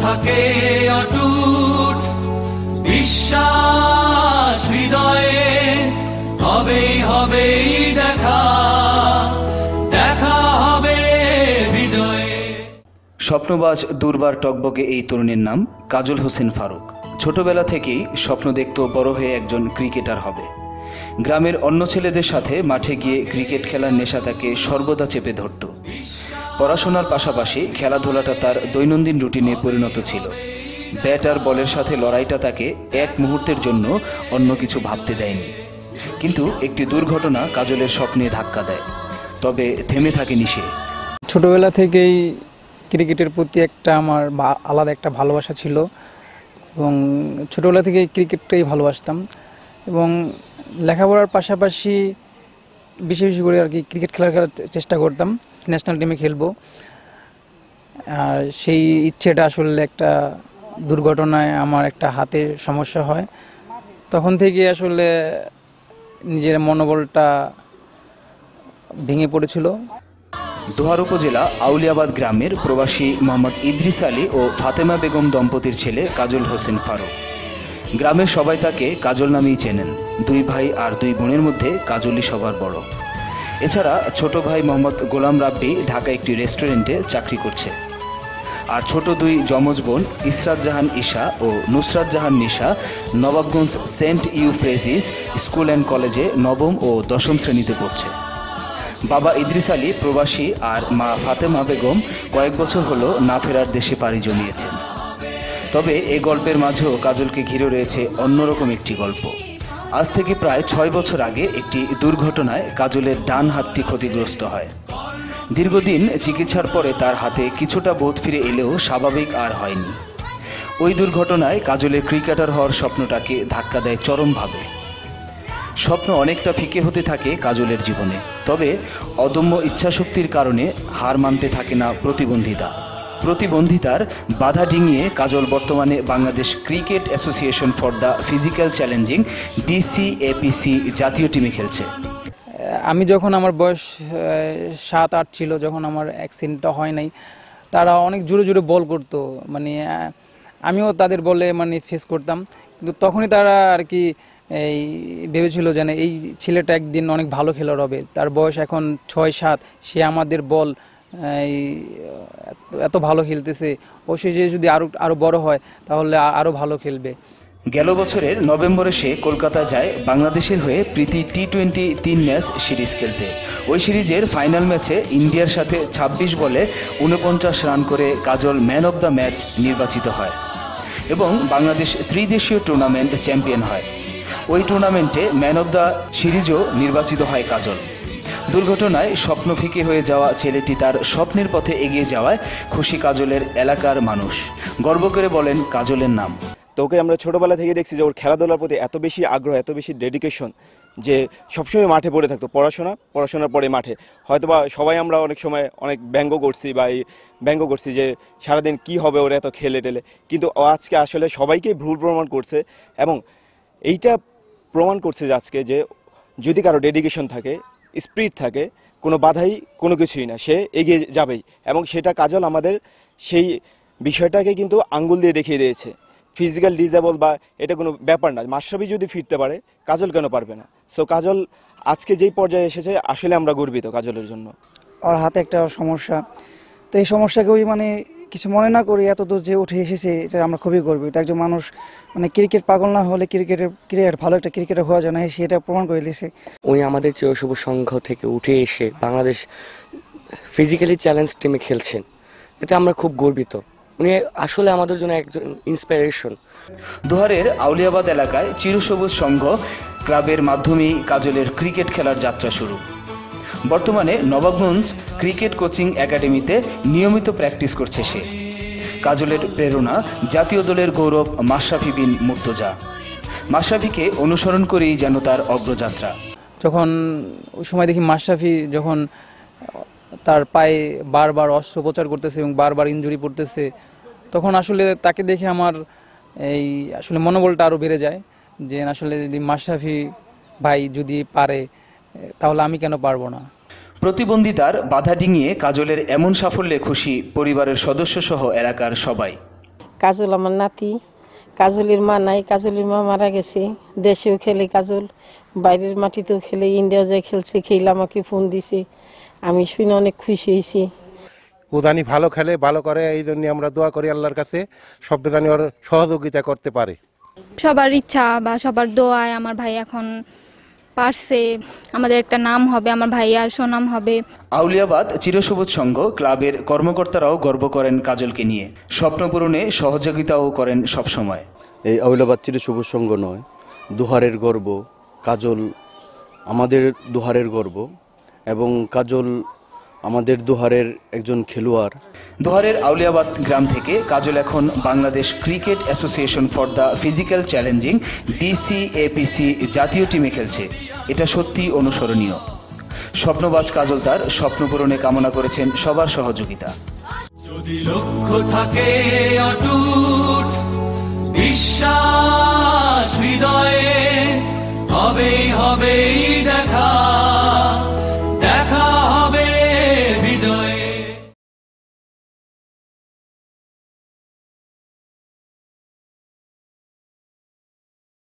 থাকে অটুট বিশ্বাস হৃদয়ে, হবেই হবেই দেখা, দেখা হবে বিজয়ে। স্বপ্নবাজ দুর্বার টকবকে এই তরুণীর নাম কাজল হোসেন ফারুক। ছোটবেলা থেকেই স্বপ্ন দেখত বড় হয়ে একজন ক্রিকেটার হবে। গ্রামের অন্য ছেলেদের সাথে মাঠে গিয়ে ক্রিকেট খেলার নেশা তাকে সর্বদা চেপে ধরত। পড়াশোনার পাশাপাশি খেলাধুলাটা তার দৈনন্দিন রুটিনে পরিণত ছিল। ব্যাট আর বলের সাথে লড়াইটা তাকে এক মুহূর্তের জন্য অন্য কিছু ভাবতে দেয়নি। কিন্তু একটি দুর্ঘটনা কাজলের স্বপ্নে ধাক্কা দেয়, তবে থেমে থাকেনি সে। ছোটবেলা থেকেই ক্রিকেটের প্রতি আমার আলাদা একটা ভালোবাসা ছিল এবং ছোটবেলা থেকে ক্রিকেটটাই ভালোবাসতাম এবং লেখাপড়ার পাশাপাশি বেশি বেশি করে আর কি ক্রিকেট খেলার চেষ্টা করতাম, ন্যাশনাল টিমে খেলবো। আর সেই ইচ্ছেটা আসলে একটা দুর্ঘটনায় আমার একটা হাতে সমস্যা হয়, তখন থেকে আসলে নিজের মনোবলটা ভেঙে পড়েছিল। দোহার উপজেলা আউলিয়াবাদ গ্রামের প্রবাসী মোহাম্মদ ইদ্রিস আলী ও ফাতেমা বেগম দম্পতির ছেলে কাজল হোসেন ফারুক। গ্রামের সবাই তাকে কাজল নামেই চেনেন। দুই ভাই আর দুই বোনের মধ্যে কাজলই সবার বড়। এছাড়া ছোট ভাই মোহাম্মদ গোলাম রাব্বি ঢাকা একটি রেস্টুরেন্টে চাকরি করছে। আর ছোট দুই যমজ বোন ইসরাত জাহান ঈশা ও নুসরাত জাহান নিশা নবাবগঞ্জ সেন্ট ইউফ্রেসিস স্কুল অ্যান্ড কলেজে নবম ও দশম শ্রেণীতে পড়ছে। বাবা ইদ্রিস আলী প্রবাসী আর মা ফাতেমা বেগম কয়েক বছর হলো না ফেরার দেশে পাড়ি জমিয়েছেন। তবে এই গল্পের মাঝেও কাজলকে ঘিরে রয়েছে অন্যরকম একটি গল্প। আজ থেকে প্রায় 6 বছর আগে একটি দুর্ঘটনায় কাজলের ডান হাতটি ক্ষতিগ্রস্ত হয়। দীর্ঘদিন চিকিৎসার পরে তার হাতে কিছুটা বোধ ফিরে এলেও স্বাভাবিক আর হয়নি। ওই দুর্ঘটনায় কাজলের ক্রিকেটার হওয়ার স্বপ্নটাকে ধাক্কা দেয় চরমভাবে। স্বপ্ন অনেকটা ফিকে হতে থাকে কাজলের জীবনে, তবে অদম্য ইচ্ছাশক্তির কারণে হার মানতে থাকে না প্রতিবন্ধিতার বাধা ডিঙিয়ে কাজল বর্তমানে Bangladesh cricket association for the physical challenging BCAPC জাতীয় টিমে খেলছে। আমি যখন আমার বয়স 7-8 ছিল, যখন আমার অ্যাক্সিডেন্টটা হয় নাই, তারা অনেক জোরে জোরে বল করতো, মানে আমিও তাদের বলে ফেস করতাম। কিন্তু তখনই তারা আর কি এই ভেবেছিল যে এই ছেলেটা একদিন অনেক ভালো খেলোয়াড় হবে, তার বয়স এখন 6-7, সে আমাদের বল এত ভালো খেলতেছে, ও সে যদি আরো বড় হয় তাহলে আরো ভালো খেলবে। গেল বছরের নভেম্বরে সে কলকাতা যায় বাংলাদেশের হয়ে প্রীতি T20 3 ম্যাচ সিরিজ খেলতে। ওই সিরিজের ফাইনাল ম্যাচে ইন্ডিয়ার সাথে 26 বলে 49 রান করে কাজল ম্যান অব দ্য ম্যাচ নির্বাচিত হয় এবং বাংলাদেশ ত্রিদেশীয় টুর্নামেন্ট চ্যাম্পিয়ন হয়। ওই টুর্নামেন্টে ম্যান অব দ্য সিরিজও নির্বাচিত হয় কাজল। দুর্ঘটনায় স্বপ্ন ফিকে হয়ে যাওয়া ছেলেটি তার স্বপ্নের পথে এগিয়ে যাওয়ায় খুশি কাজলের এলাকার মানুষ। গর্ব করে বলেন কাজলের নাম। তো ওকে আমরা ছোটোবেলা থেকে দেখছি যে ওর খেলাধুলার প্রতি এত বেশি আগ্রহ, এত বেশি ডেডিকেশন, যে সবসময় মাঠে পড়ে থাকতো। পড়াশোনার পরে মাঠে। হয়তোবা সবাই আমরা অনেক সময় অনেক ব্যঙ্গ করছি যে সারাদিন কি হবে ওর এত খেলে টেলে, কিন্তু আজকে আসলে সবাইকে ভুল প্রমাণ করছে এবং এইটা প্রমাণ করছে যে আজকে যে যদি কারো ডেডিকেশন থাকে, স্পিরিট থাকে, কোনো বাধাই কোনো কিছুই না, সে এগিয়ে যাবেই। এবং সেটা কাজল আমাদের সেই বিষয়টাকে কিন্তু আঙ্গুল দিয়ে দেখিয়ে দিয়েছে। ফিজিক্যাল ডিসেবল বা এটা কোনো ব্যাপার না। মাশরাফি যদি ফিরতে পারে, কাজল কেন পারবে না? সো কাজল আজকে যেই পর্যায়ে এসেছে, আসলে আমরা গর্বিত কাজলের জন্য। ওর হাতে একটা সমস্যা, তো এই সমস্যাকে ওই কিছু মনে না করে এত দূর যে উঠে এসেছে, এটা আমরা খুবই গর্বিত। একজন মানুষ ক্রিকেট পাগল না হলে ভালো একটা ক্রিকেটার হওয়া যায় না, সেটা প্রমাণ করে দিয়েছে। উনি আমাদের চিরশুভ সংঘ থেকে উঠে এসে বাংলাদেশ ফিজিক্যালি চ্যালেঞ্জ টিমে খেলছেন, এতে আমরা খুব গর্বিত। উনি আসলে আমাদের জন্য একজন ইন্সপিরেশন। দোহারের আউলিয়াবাদ এলাকায় চিরসবুজ সংঘ ক্লাবের মাধ্যমেই কাজলের ক্রিকেট খেলার যাত্রা শুরু। বর্তমানে নবাবগঞ্জ ক্রিকেট কোচিং একাডেমিতে নিয়মিত প্র্যাকটিস করছে সে। কাজলের প্রেরণা জাতীয় দলের গৌরব মাশরাফি বিন মুর্তজা। মাশরাফিকে অনুসরণ করেই যেন তার অগ্রযাত্রা। যখন ওই সময় দেখি মাশরাফি যখন তার পায়ে বারবার অস্ত্রোপচার করতেছে এবং বারবার ইনজুরি পড়তেছে, তখন আসলে তাকে দেখে আমার আসলে মনোবলটা আরও বেড়ে যায় যে আসলে যদি মাশরাফি ভাই যদি পারে তাহলে আমি কেন পারবো না। প্রতিবন্ধিতার বাধা ডিঙিয়ে কাজলের এমন সাফল্যে খুশি পরিবারের সদস্য সহ এলাকার সবাই। কাজল আমার নাতি, কাজলের মা নাই, কাজলের মা মারা গেছে। দেশেও খেলে কাজল, বাইরের মাটিতেও খেলে, ইন্ডিয়া যায় খেলছে, খেলে আমাকে ফোন দিছে, আমি শুনে অনেক খুশি হয়েছি। ও জানি ভালো খেলে, ভালো করে, এই জন্য আমরা দোয়া করি আল্লাহর কাছে সব জানি ওর সহযোগিতা করতে পারে। সবার ইচ্ছা বা সবার দোয়ায় আমার ভাই এখন পারছে, আমাদের একটা নাম হবে, আমার ভাইয়ার সুনাম হবে। আউলিয়াবাদ চিরসবুজ সংঘ ক্লাবের কর্মকর্তারাও গর্ব করেন কাজলকে নিয়ে, স্বপ্ন পূরণে সহযোগিতাও করেন সবসময়। এই আউলিয়াবাদ চিরসবুজ সংঘ নয়, দুহারের গর্ব কাজল, আমাদের দুহারের গর্ব, এবং কাজল আমাদের দুহারের একজন খেলোয়াড়। দুহারের আউলিয়াবাদ গ্রাম থেকে কাজল এখন Bangladesh cricket association for the physical challenging BCAPC জাতীয় টিমে খেলছে। এটা সত্যি অনুসরণীয়। স্বপ্নবাজ কাজল তার স্বপ্ন পূরণে কামনা করেছেন সবার সহযোগিতা। যদি লক্ষ্য থাকে অটুট, বিশ্বাস